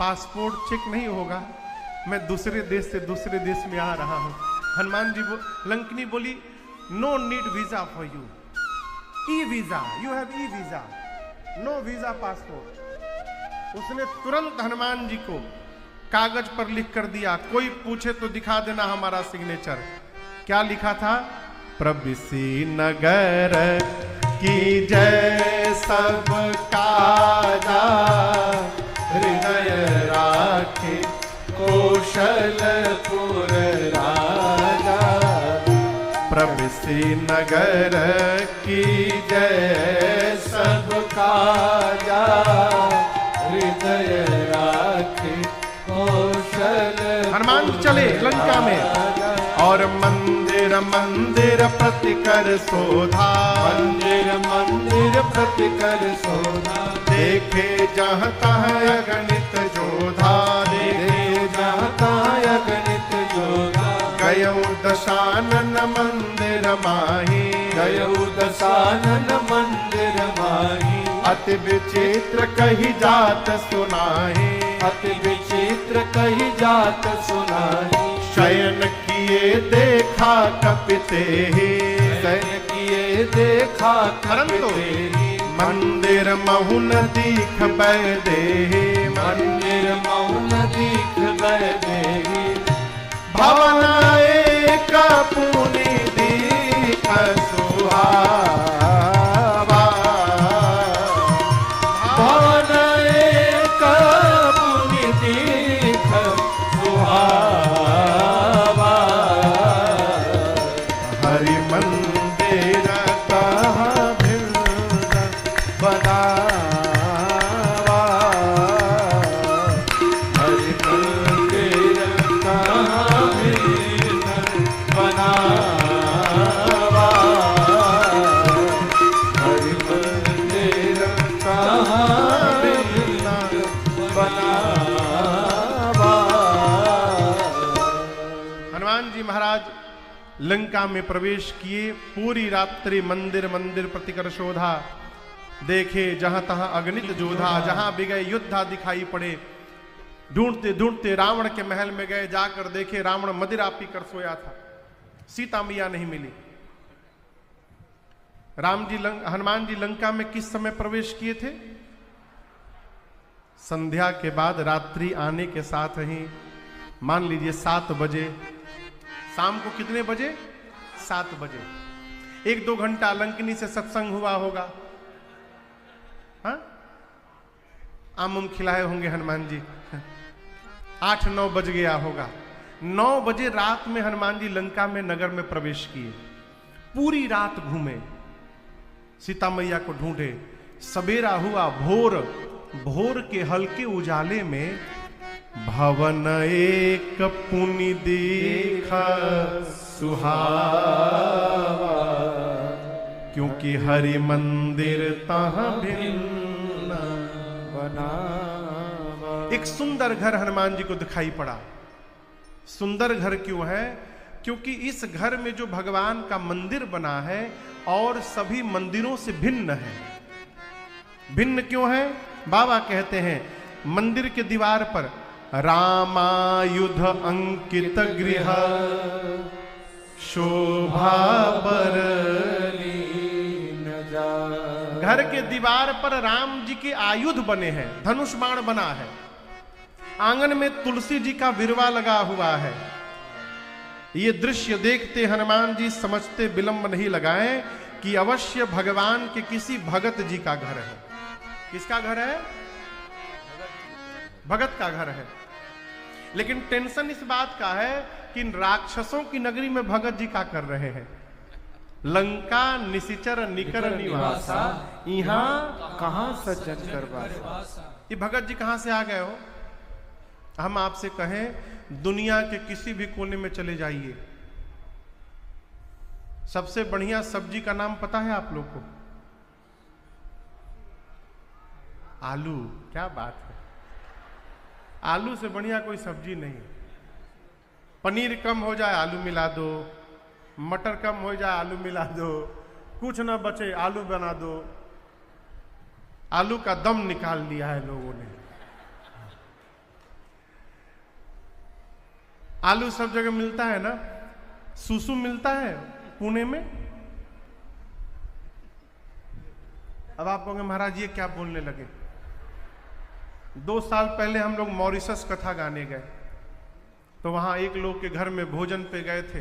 पासपोर्ट चेक नहीं होगा, मैं दूसरे देश से दूसरे देश में आ रहा हूं। हनुमान जी लंकनी बोली, no need visa for you, e visa, you have e visa, no visa passport. उसने तुरंत हनुमान जी को कागज पर लिख कर दिया, कोई पूछे तो दिखा देना हमारा सिग्नेचर। क्या लिखा था? प्रविसी नगर की जय सब काजा, हृदय राखे कौशलपुर राजा। प्रविसी नगर की जय सब काजा, हृदय राखे कौशल। हनुमान चले लंका में और मंदिर मंदिर प्रति कर शोधा,
मंदिर मंदिर प्रति कर शोधा।
देखे जहाँ तहाँ अगणित जोधा,
देखे जहाँ तहाँ अगणित जोधा।
गयौ दशानन मंदिर माही,
गयौ दशानन मंदिर माही।
अति विचित्र कही जात सुनाही,
अति विचित्र कही जात सुनाही।
शयन किए देखा कपिते ही,
शयन किए देखा
कपिते ही। मंदिर महुन दीख बैदेही,
मंदिर मौन दीख बैदेही।
भवन एक पुनि दीख सुहावा,
भवन एक पुनि दीख सुहावा।
हरि मंदिर कहाँ भिन्न बनावा,
हरि मंदिर कहाँ भिन्न बनावा। हरि मंदिर कहाँ भिन्न बनावा।
हनुमान जी महाराज लंका में प्रवेश किए। पूरी रात्रि मंदिर मंदिर प्रतिकर शोधा, देखे जहां तहां अगणित जोधा। जहां भी गए योद्धा दिखाई पड़े। ढूंढते ढूंढते रावण के महल में गए, जाकर देखे रावण मदिरा पीकर सोया था, सीता मैया नहीं मिली। हनुमान जी लंका में किस समय प्रवेश किए थे? संध्या के बाद, रात्रि आने के साथ ही, मान लीजिए 7 बजे, शाम को कितने बजे? 7 बजे। 1-2 घंटा लंकनी से सत्संग हुआ होगा, हाँ? आम खिलाए होंगे हनुमान जी। 8-9 बज गया होगा। 9 बजे रात में हनुमान जी लंका में नगर में प्रवेश किए। पूरी रात घूमे, सीता मैया को ढूंढे। सवेरा हुआ, भोर भोर के हल्के उजाले में भवन एक पुनि देखा सुहावा, क्योंकि हरि मंदिर तहाँ भिन्न
बनावा।
एक सुंदर घर हनुमान जी को दिखाई पड़ा। सुंदर घर क्यों है? क्योंकि इस घर में जो भगवान का मंदिर बना है और सभी मंदिरों से भिन्न है। भिन्न क्यों है? बाबा कहते हैं, मंदिर के दीवार पर रामायुध अंकित गृह शोभा बरली न जा। घर के दीवार पर राम जी के आयुध बने हैं, धनुष बाण बना है। आंगन में तुलसी जी का विरवा लगा हुआ है। ये दृश्य देखते हनुमान जी समझते विलंब नहीं लगाए कि अवश्य भगवान के किसी भगत जी का घर है। किसका घर है? भगत का घर है। लेकिन टेंशन इस बात का है कि इन राक्षसों की नगरी में भगत जी क्या कर रहे हैं? लंका निशिचर निकर निवासा, यहाँ
कहाँ सज्जन करवासा।
ये भगत जी कहां से आ गए हो? हम आपसे कहें, दुनिया के किसी भी कोने में चले जाइए, सबसे बढ़िया सब्जी का नाम पता है आप लोग को? आलू। क्या बात है, आलू से बढ़िया कोई सब्जी नहीं। पनीर कम हो जाए आलू मिला दो, मटर कम हो जाए आलू मिला दो, कुछ ना बचे आलू बना दो। आलू का दम निकाल लिया है लोगों ने। आलू सब जगह मिलता है ना, सूसू मिलता है पुणे में। अब आप कहोगे महाराज ये क्या बोलने लगे। 2 साल पहले हम लोग मॉरिशस कथा गाने गए, तो वहां एक लोग के घर में भोजन पे गए थे,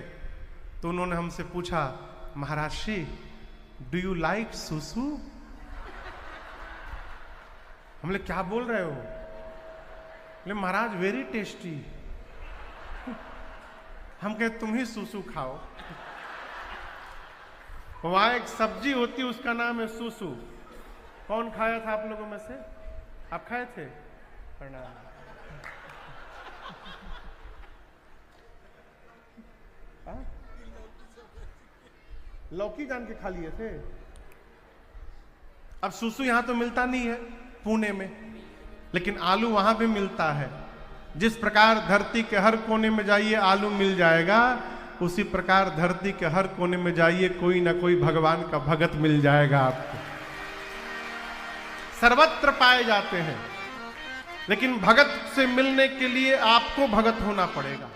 तो उन्होंने हमसे पूछा, महाराज श्री डू यू लाइक सूसू? हमने क्या बोल रहे हो? बोले महाराज वेरी टेस्टी। हम कहे तुम ही सूसू खाओ। वहां एक सब्जी होती है उसका नाम है सूसू। कौन खाया था आप लोगों में से? आप खाए थे? प्रणाम। लौकी जान के खा लिए थे। अब सूसू यहां तो मिलता नहीं है पुणे में, लेकिन आलू वहां भी मिलता है। जिस प्रकार धरती के हर कोने में जाइए आलू मिल जाएगा, उसी प्रकार धरती के हर कोने में जाइए कोई ना कोई भगवान का भगत मिल जाएगा आपको। सर्वत्र पाए जाते हैं, लेकिन भगत से मिलने के लिए आपको भगत होना पड़ेगा।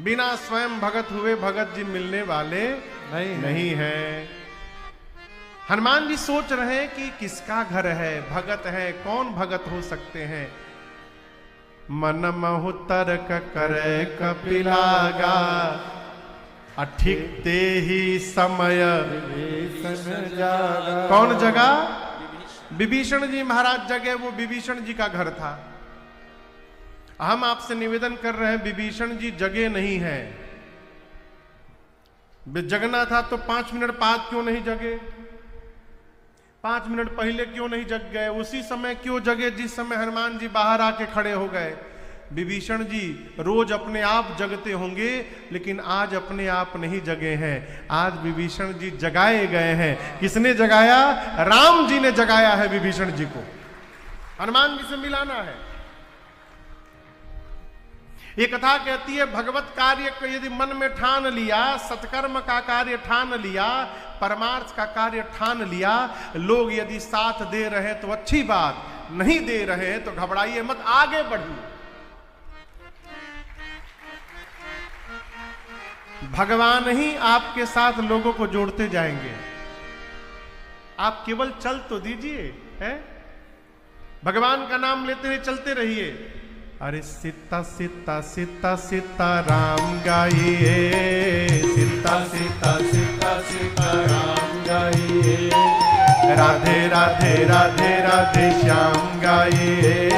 बिना स्वयं भगत हुए भगत जी मिलने वाले नहीं है। हनुमान जी सोच रहे हैं कि किसका घर है, भगत है, कौन भगत हो सकते हैं। मन महु तर्क करे कपिलागा, अठिकते ही समय जागा। कौन जगा? विभीषण जी महाराज जगे। वो विभीषण जी का घर था। हम आपसे निवेदन कर रहे हैं, विभीषण जी जगे नहीं है। जगना था तो 5 मिनट बाद क्यों नहीं जगे? 5 मिनट पहले क्यों नहीं जग गए? उसी समय क्यों जगे जिस समय हनुमान जी बाहर आके खड़े हो गए? विभीषण जी रोज अपने आप जगते होंगे, लेकिन आज अपने आप नहीं जगे हैं। आज विभीषण जी जगाए गए हैं। किसने जगाया? राम जी ने जगाया है विभीषण जी को। हनुमान जी से मिलाना है। ये कथा कहती है भगवत कार्य को यदि मन में ठान लिया, सत्कर्म का कार्य ठान लिया, परमार्थ का कार्य ठान लिया, लोग यदि साथ दे रहे हैं तो अच्छी बात, नहीं दे रहे हैं तो घबराइए मत, आगे बढ़िए। भगवान ही आपके साथ लोगों को जोड़ते जाएंगे। आप केवल चल तो दीजिए, हैं? भगवान का नाम लेते हुए चलते रहिए। अरे सीता सीता सीता सीता राम गाइए, सीता सीता सीता सीता राम गाइए, राधे राधे राधे राधे श्याम गाइए,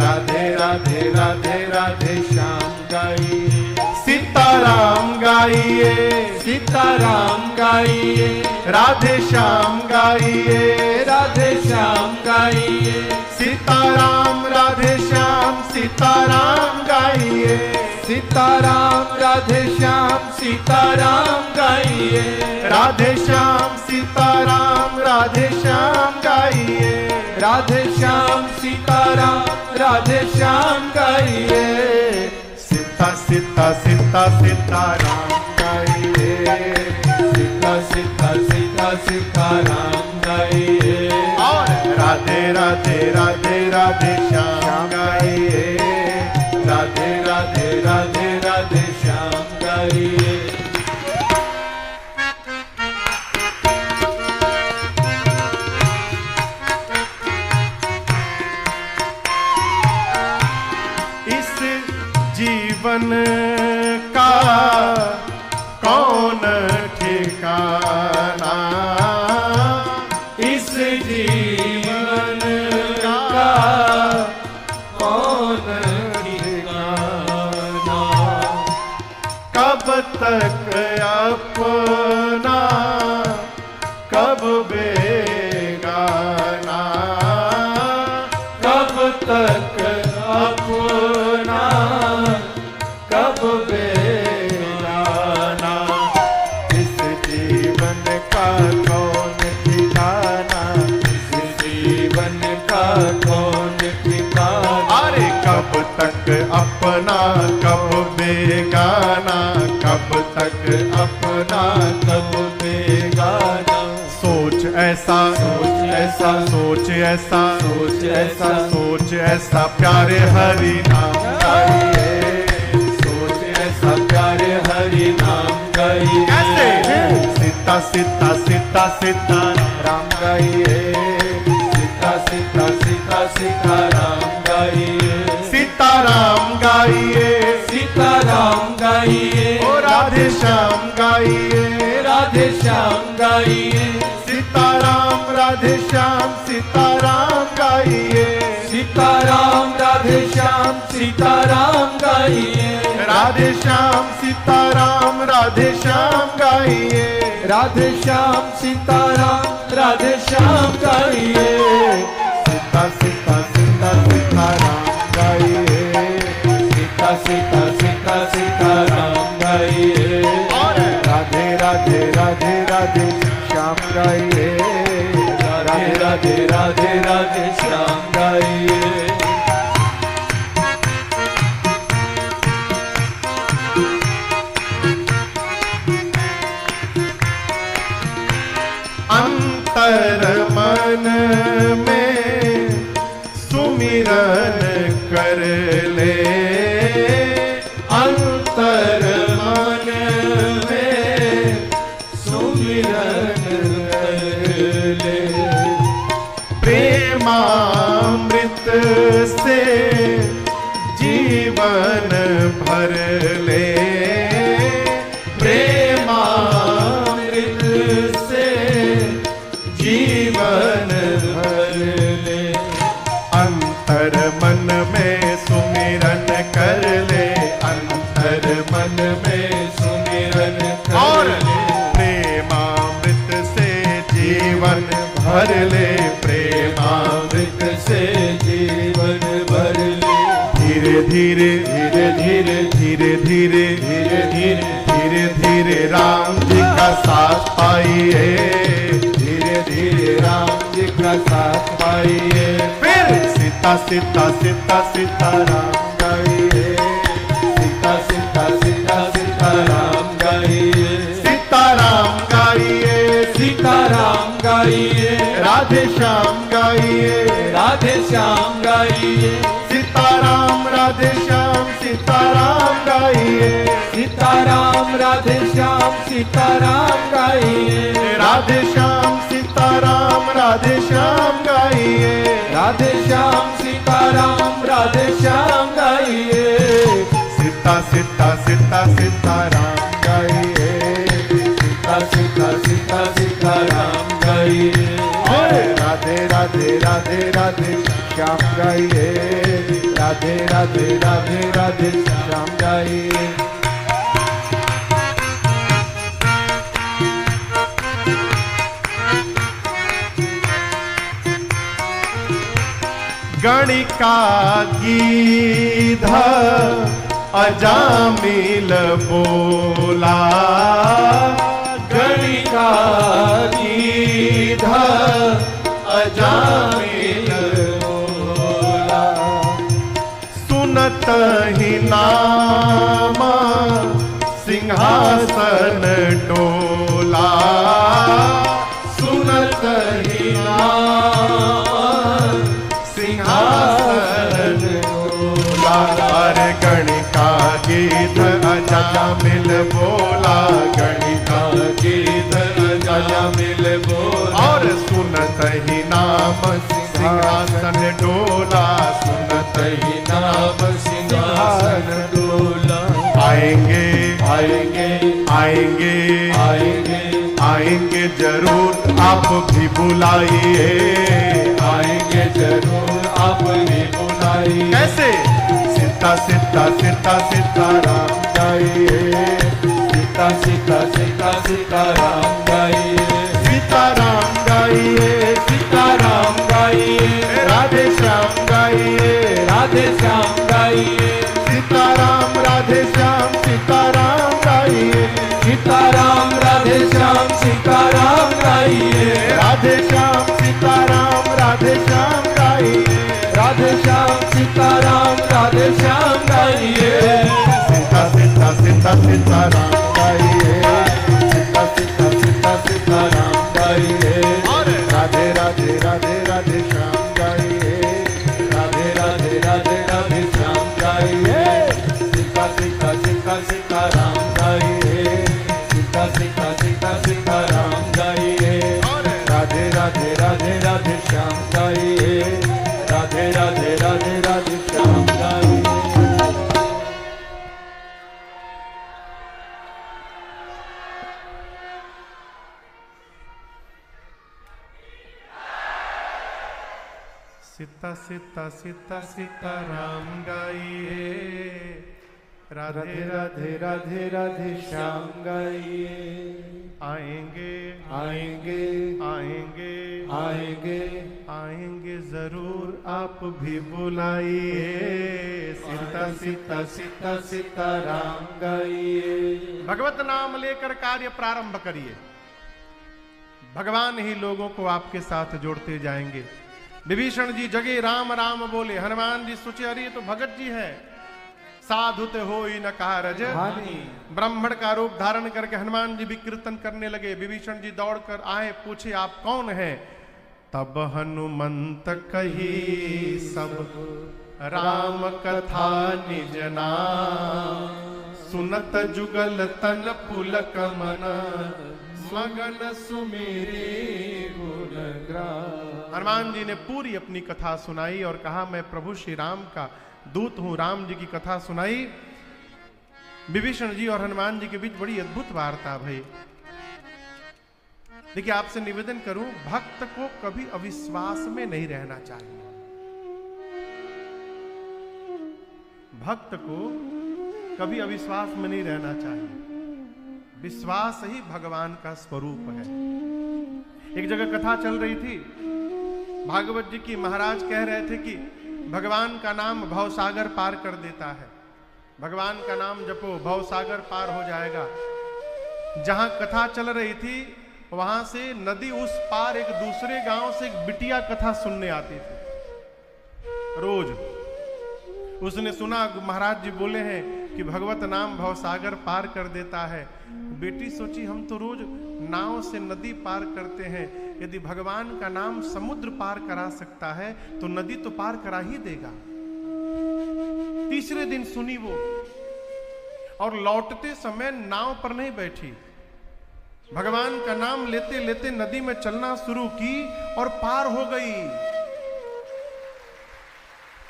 राधे राधे राधे राधे श्याम गाइए। सीताराम गाइए, सीताराम गाइए, राधे श्याम गाइए, राधे श्याम गाइए। सीताराम राधे श्याम सीताराम गाइए, सीताराम राधे श्याम सीताराम गाइए, राधे श्याम सीताराम राधे श्याम गाइए, राधे श्याम सीताराम राधे श्याम गाइए। सीता सीता सीता सीताराम गाइए, सीता सीता सीता सीताराम गाइए, और राधे राधे राधे राधे श्याम गाइए, राधे राधे राधे राधे श्याम गाइए। इस जीवन का कौन ठिकाना, इस जीवन का कौन ठिकाना, कब तक अपना कब बेगाना, कब तक अपना कब बेगाना। इस जीवन का कौन ठिकाना, इस जीवन का कौन ठिकाना। अरे कब तक अपना कब बेगाना, कब तक अपना कब बेगाना। सोच ऐसा सोच ऐसा सोच ऐसा सोच ऐसा सोच ऐसा प्यारे हरि नाम गाइए,
गाइए।
कैसे? सीता सीता सीता सीता
राम गाइए, सीता सीता सीता सीता राम गाइए,
सीताराम गाइए,
सीताराम गाइए,
ओ राधे श्याम गाइए,
राधे श्याम गाइए,
सीताराम राधे श्याम सीताराम गाइए,
सीताराम राधे श्याम सीताराम गाइए,
राधे श्याम सीताराम राधे श्याम गाइए,
राधे श्याम सीताराम राधे श्याम गाइए,
सीता सीता सीता सीताराम गाइए,
सीता सीता सीता सीताराम गाइए,
और
राधे राधे राधे राधे श्याम गाइए, राधे राधे राधे राधे श्याम गाइए।
अंतर मन में सुमिरन कर ले,
अंतर मन में सुमिरन कर ले,
प्रेमामृत से जीवन भर ले,
प्रेमामृत से जीवन भर ले,
अंतर मन में सुमिरन कर ले, अंतर
मन में सुमिरन
और
कर ले,
प्रेमामृत से जीवन भर ले,
प्रेमामृत से जीवन भर ले,
धीरे धीरे
धीरे धीरे
धीरे धीरे
धीरे धीरे
धीरे धीरे राम जी का साथ पाइए,
धीरे धीरे राम जी का साथ पाइए,
फिर सीता सीता सीता सीताराम
गाइए, सीता सीता सीता सीताराम गाइए,
सीताराम गाइए,
सीताराम गाइए,
राधे श्याम गाइए,
राधे श्याम गाइए,
सीताराम राधे श्याम सीताराम गाइए,
सीताराम राधे श्याम सीताराम गाइए,
राधे श्याम सीताराम राधे श्याम गाइए,
राधे श्याम सीताराम राधे श्याम गाइए,
सीता सीता सीता सीताराम गाइए,
सीता सीता सीता सीताराम गाइए,
और राधे राधे राधे राधे
श्याम गाइए, राधे राधे राधे राधे श्याम गाइए,
गणिका गीध अजामिल बोला,
गणिका गीध अजामिल बोला,
सुनत ही नाम सिंहासन डोला,
सुनत ही नाम सिंहासन डोला,
अरे गणिका गीत अजामिल बोला, गणिका
गीत अजामिल बोला,
और सुनत ही नाम सिंहासन डोला, सुनत
ही नाम सिंहासन डोला,
आएंगे
आएंगे
आएंगे
आएंगे
आएंगे जरूर आप भी बुलाइए,
आएंगे जरूर आप भी बुलाइए,
कैसे? सीता सीता सीता सीताराम गाइए,
सीता सीता सीता सीताराम गाइए,
सीताराम गाइए,
सीताराम गाइए,
राधे श्याम गाइए,
राधे श्याम गाइए,
सीताराम राधे श्याम सीताराम गाइए,
सीताराम राधे श्याम सीताराम गाइए,
राधे श्याम सीताराम राधे श्याम गाइए,
राधे श्याम सीताराम राधे श्याम गाइए,
सीता सीता सीता सीताराम गाइए,
सीता सीता सीता सीताराम गाइए,
और
राधे राधे राधे राधे श्याम गाइए, राधे राधे राधे राधे श्याम गाइए, सीता सीता सीता सीताराम गाइए, राधे राधे श्याम गाइए।
सीता सीता सीता सीता राम गाइए,
राधे राधे राधे राधे श्याम गाइए।
आएंगे
आएंगे
आएंगे
आएंगे
आएंगे जरूर आप भी बुलाइए। सीता
सीता सीता सीता राम गाइए।
भगवत नाम लेकर कार्य प्रारंभ करिए, भगवान ही लोगों को आपके साथ जोड़ते जाएंगे। विभीषण जी जगे राम राम बोले, हनुमान जी सोचे अरे ये तो भगत जी है। साधुत हो न कारज ब्राह्मण का रूप धारण करके हनुमान जी भी कीर्तन करने लगे। विभीषण जी दौड़कर आए, पूछे आप कौन हैं? तब हनुमंत कही सब राम कथा निज नाम, सुनत जुगल तन पुलक मन, मगन सुमेरे गुण ग्राम। हनुमान जी ने पूरी अपनी कथा सुनाई और कहा मैं प्रभु श्री राम का दूत हूं। राम जी की कथा सुनाई। विभीषण जी और हनुमान जी के बीच बड़ी अद्भुत वार्ता भई। देखिए आपसे निवेदन करूं, भक्त को कभी अविश्वास में नहीं रहना चाहिए। भक्त को कभी अविश्वास में नहीं रहना चाहिए। विश्वास ही भगवान का स्वरूप है। एक जगह कथा चल रही थी भागवत जी की। महाराज कह रहे थे कि भगवान का नाम भवसागर पार कर देता है। भगवान का नाम जपो, भवसागर पार हो जाएगा। जहां कथा चल रही थी वहां से नदी उस पार एक दूसरे गांव से एक बिटिया कथा सुनने आती थी रोज। उसने सुना महाराज जी बोले हैं कि भगवत नाम भवसागर पार कर देता है। बेटी सोची हम तो रोज नाव से नदी पार करते हैं, यदि भगवान का नाम समुद्र पार करा सकता है तो नदी तो पार करा ही देगा। तीसरे दिन सुनी वो, और लौटते समय नाव पर नहीं बैठी, भगवान का नाम लेते लेते नदी में चलना शुरू की और पार हो गई।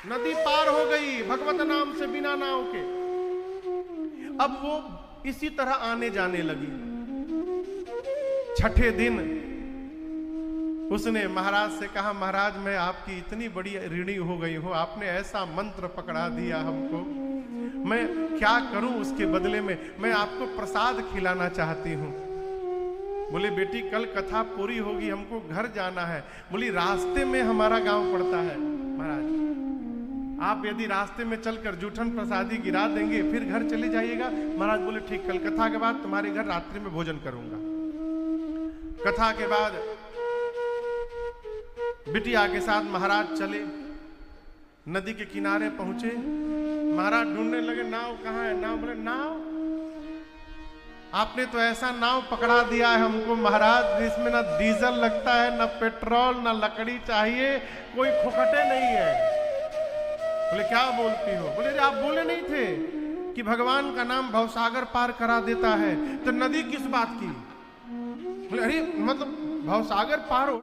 नदी पार हो गई भगवत नाम से बिना नाव के। अब वो इसी तरह आने जाने लगी। छठे दिन उसने महाराज से कहा, महाराज मैं आपकी इतनी बड़ी ऋणी हो गई हूं, आपने ऐसा मंत्र पकड़ा दिया हमको, मैं क्या करूं उसके बदले में? मैं आपको प्रसाद खिलाना चाहती हूं। बोले बेटी कल कथा पूरी होगी, हमको घर जाना है। बोली रास्ते में हमारा गांव पड़ता है महाराज, आप यदि रास्ते में चलकर जूठन प्रसादी गिरा देंगे फिर घर चले जाइएगा। महाराज बोले ठीक, कल कथा के बाद तुम्हारे घर रात्रि में भोजन करूंगा। कथा के बाद बिटिया के साथ महाराज चले, नदी के किनारे पहुंचे। महाराज ढूंढने लगे नाव कहाँ है। नाव बोले नाव आपने तो ऐसा नाव पकड़ा दिया है हमको महाराज, जिसमें ना डीजल लगता है, ना पेट्रोल, ना लकड़ी चाहिए, कोई खुखटे नहीं है। बोले क्या बोलती हो? बोले आप बोले नहीं थे कि भगवान का नाम भवसागर पार करा देता है, तो नदी किस बात की? बोले अरे मतलब भवसागर पार हो